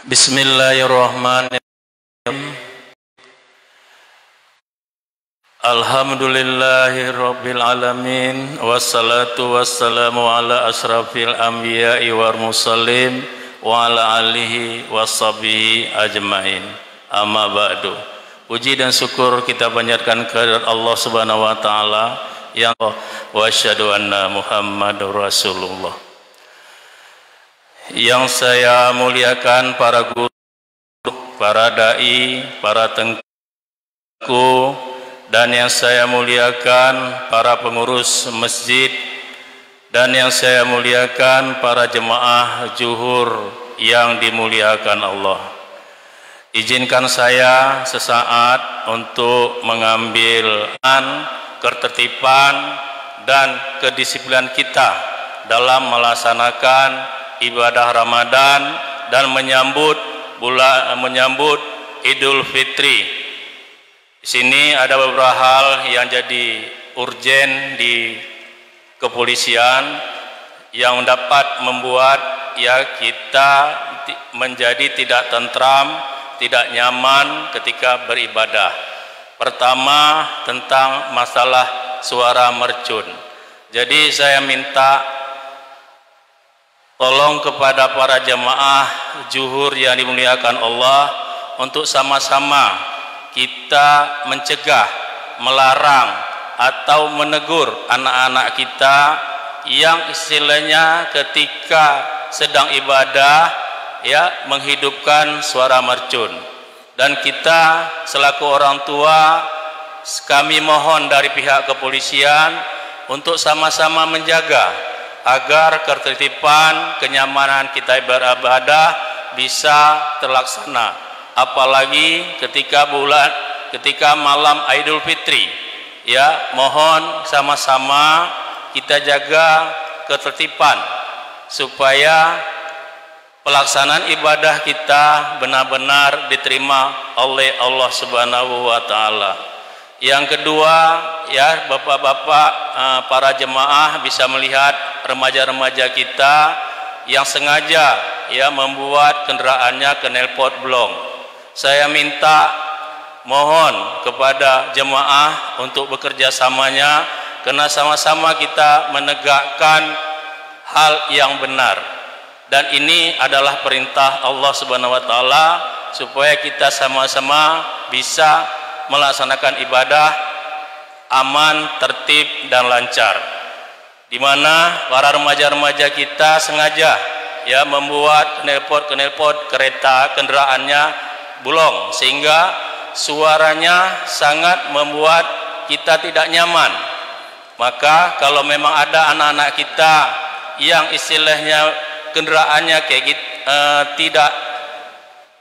Bismillahirrahmanirrahim. Alhamdulillahirabbil alamin wassalatu wassalamu ala asrafil anbiya'i wal mursalin wa ala alihi washabihi ajmain. Amma ba'du. Puji dan syukur kita panjatkan kehadirat Allah Subhanahu wa taala yang wa asyhadu anna Muhammadur Rasulullah. Yang saya muliakan para guru, para dai, para tengku, dan yang saya muliakan para pengurus masjid, dan yang saya muliakan para jemaah zuhur yang dimuliakan Allah. Izinkan saya sesaat untuk mengambil ketertiban dan kedisiplinan kita dalam melaksanakan ibadah Ramadan dan menyambut Idul Fitri. Di sini ada beberapa hal yang jadi urgen di kepolisian yang dapat membuat kita menjadi tidak tentram, tidak nyaman ketika beribadah. Pertama, tentang masalah suara mercun. Jadi saya minta tolong kepada para jemaah zuhur yang dimuliakan Allah untuk sama-sama kita mencegah, melarang atau menegur anak-anak kita yang istilahnya ketika sedang ibadah menghidupkan suara mercun. Dan kita selaku orang tua, kami mohon dari pihak kepolisian untuk sama-sama menjaga agar ketertiban, kenyamanan kita beribadah bisa terlaksana. Apalagi ketika malam Idul Fitri, mohon sama-sama kita jaga ketertiban supaya pelaksanaan ibadah kita benar-benar diterima oleh Allah Subhanahu wa taala. Yang kedua, bapak-bapak, para jemaah bisa melihat remaja-remaja kita yang sengaja membuat kendaraannya knalpot blong. Saya mohon kepada jemaah untuk bekerja samanya, karena sama-sama kita menegakkan hal yang benar. Dan ini adalah perintah Allah Subhanahu wa taala supaya kita sama-sama bisa melaksanakan ibadah aman, tertib dan lancar. Di mana para remaja-remaja kita sengaja membuat knalpot kereta kendaraannya bolong, sehingga suaranya sangat membuat kita tidak nyaman. Maka kalau memang ada anak-anak kita yang istilahnya kendaraannya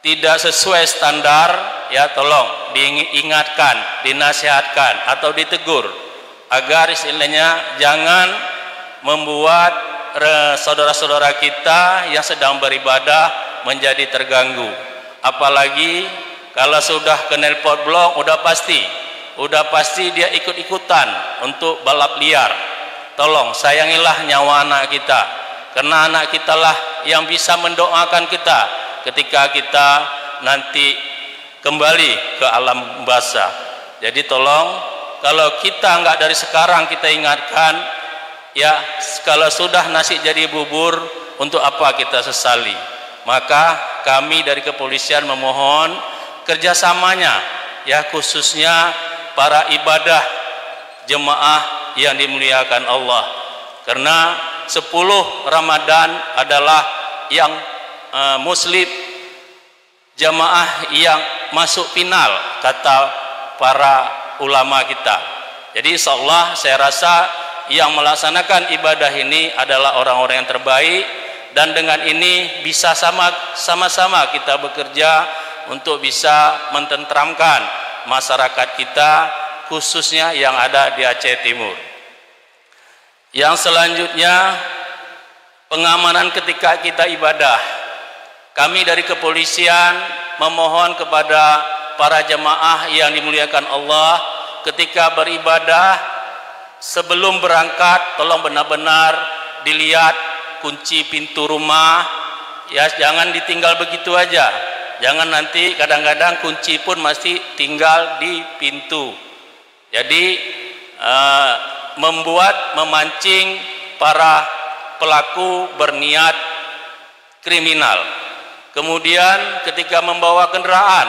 tidak sesuai standar, tolong diingatkan, dinasihatkan atau ditegur agar istilahnya jangan membuat saudara-saudara kita yang sedang beribadah menjadi terganggu. Apalagi kalau sudah knalpot blong, udah pasti dia ikut-ikutan untuk balap liar. Tolong sayangilah nyawa anak kita, karena anak kita lah yang bisa mendoakan kita ketika kita nanti kembali ke alam basa. Jadi tolong, kalau kita enggak dari sekarang kita ingatkan, kalau sudah nasi jadi bubur, untuk apa kita sesali? Maka kami dari kepolisian memohon kerjasamanya, khususnya para ibadah jemaah yang dimuliakan Allah, karena 10 Ramadan adalah yang muslim jamaah yang masuk final, kata para ulama kita. Jadi insyaallah saya rasa yang melaksanakan ibadah ini adalah orang-orang yang terbaik, dan dengan ini bisa sama-sama kita bekerja untuk bisa mententramkan masyarakat kita, khususnya yang ada di Aceh Timur. Yang selanjutnya, pengamanan ketika kita ibadah. Kami dari kepolisian memohon kepada para jemaah yang dimuliakan Allah, ketika beribadah sebelum berangkat tolong benar-benar dilihat kunci pintu rumah, ya jangan ditinggal begitu aja. Jangan nanti kadang-kadang kunci pun masih tinggal di pintu. Jadi memancing para pelaku berniat kriminal. Kemudian ketika membawa kendaraan,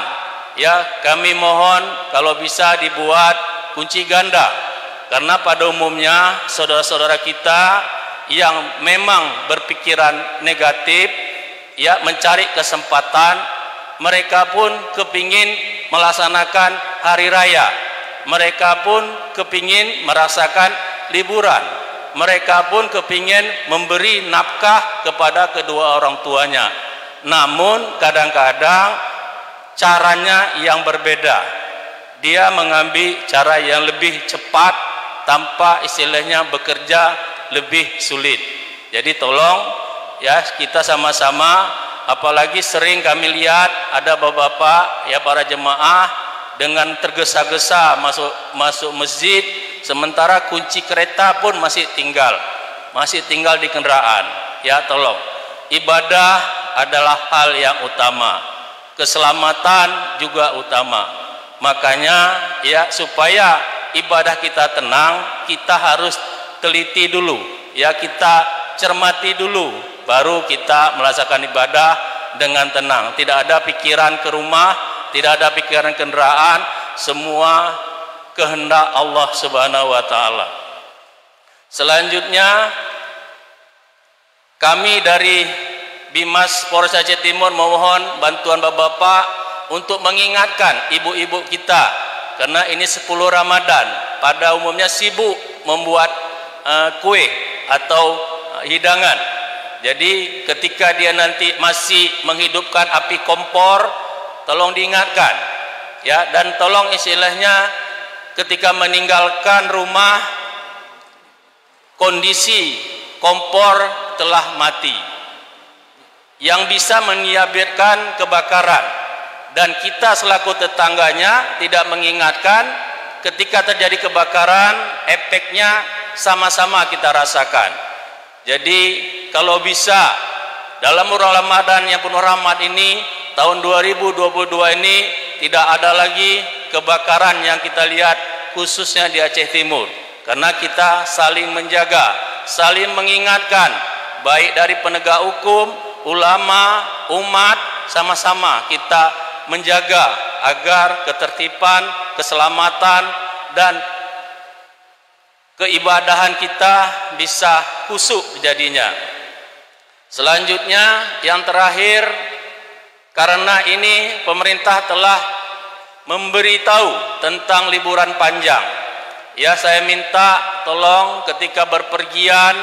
ya kami mohon kalau bisa dibuat kunci ganda, karena pada umumnya saudara-saudara kita yang memang berpikiran negatif, ya mencari kesempatan, mereka pun kepingin melaksanakan hari raya, mereka pun kepingin merasakan liburan, mereka pun kepingin memberi nafkah kepada kedua orang tuanya. Namun kadang-kadang caranya yang berbeda. Dia mengambil cara yang lebih cepat tanpa istilahnya bekerja lebih sulit. Jadi tolong ya kita sama-sama, apalagi sering kami lihat ada bapak-bapak ya para jemaah dengan tergesa-gesa masuk masjid, sementara kunci kereta pun masih tinggal di kendaraan. Ya tolong, ibadah adalah hal yang utama, keselamatan juga utama. Makanya ya supaya ibadah kita tenang, kita harus teliti dulu, ya kita cermati dulu, baru kita melaksanakan ibadah dengan tenang. Tidak ada pikiran ke rumah, tidak ada pikiran kendaraan, semua kehendak Allah Subhanahu wa taala. Selanjutnya kami dari Bimas Polres Aceh Timur memohon bantuan Bapak-bapak untuk mengingatkan ibu-ibu kita, karena ini 10 Ramadan, pada umumnya sibuk membuat kue atau hidangan. Jadi ketika dia nanti masih menghidupkan api kompor, tolong diingatkan ya, dan tolong istilahnya ketika meninggalkan rumah kondisi kompor telah mati, yang bisa menyebabkan kebakaran, dan kita selaku tetangganya tidak mengingatkan, ketika terjadi kebakaran efeknya sama-sama kita rasakan. Jadi kalau bisa dalam bulan Ramadan yang penuh rahmat ini, tahun 2022 ini tidak ada lagi kebakaran yang kita lihat khususnya di Aceh Timur, karena kita saling menjaga, saling mengingatkan, baik dari penegak hukum, ulama, umat, sama-sama kita menjaga agar ketertiban, keselamatan dan keibadahan kita bisa khusyuk jadinya. Selanjutnya yang terakhir, karena ini pemerintah telah memberitahu tentang liburan panjang, ya saya minta tolong ketika berpergian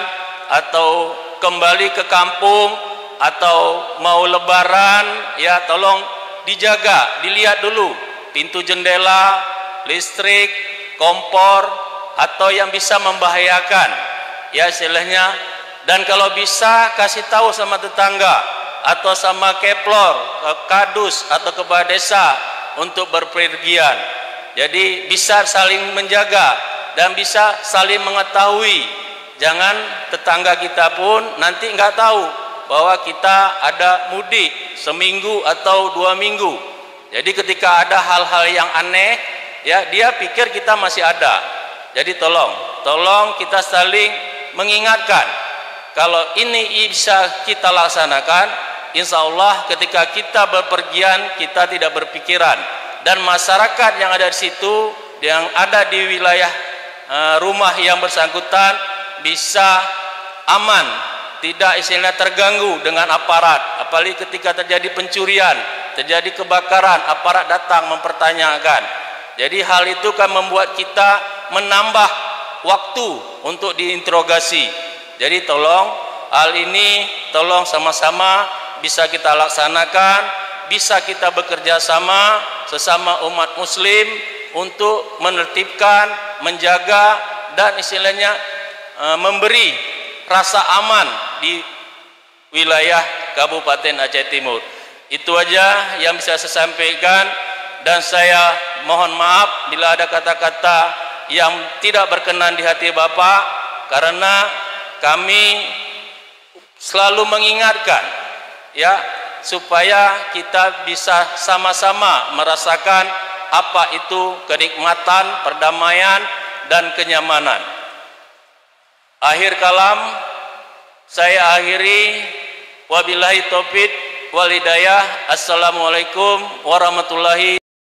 atau kembali ke kampung atau mau lebaran, ya tolong dijaga, dilihat dulu pintu jendela, listrik, kompor, atau yang bisa membahayakan, ya istilahnya. Dan kalau bisa kasih tahu sama tetangga atau sama keplor, ke kadus atau kepala desa untuk berpergian. Jadi bisa saling menjaga dan bisa saling mengetahui. Jangan tetangga kita pun nanti nggak tahu bahwa kita ada mudik seminggu atau 2 minggu. Jadi ketika ada hal-hal yang aneh, ya dia pikir kita masih ada. Jadi tolong kita saling mengingatkan. Kalau ini bisa kita laksanakan, insya Allah ketika kita berpergian kita tidak berpikiran, dan masyarakat yang ada di situ, yang ada di wilayah rumah yang bersangkutan bisa aman, tidak istilahnya terganggu dengan aparat. Apalagi ketika terjadi pencurian, terjadi kebakaran, aparat datang mempertanyakan. Jadi hal itu kan membuat kita menambah waktu untuk diinterogasi. Jadi tolong hal ini tolong sama-sama bisa kita laksanakan, bisa kita bekerja sama sesama umat muslim untuk menertibkan, menjaga, dan istilahnya memberi rasa aman di wilayah Kabupaten Aceh Timur. Itu aja yang bisa saya sampaikan, dan saya mohon maaf bila ada kata-kata yang tidak berkenan di hati Bapak, karena kami selalu mengingatkan ya, supaya kita bisa sama-sama merasakan apa itu kenikmatan, perdamaian dan kenyamanan. Akhir kalam saya akhiri, wabillahi taufik wal hidayah. Assalamualaikum warahmatullahi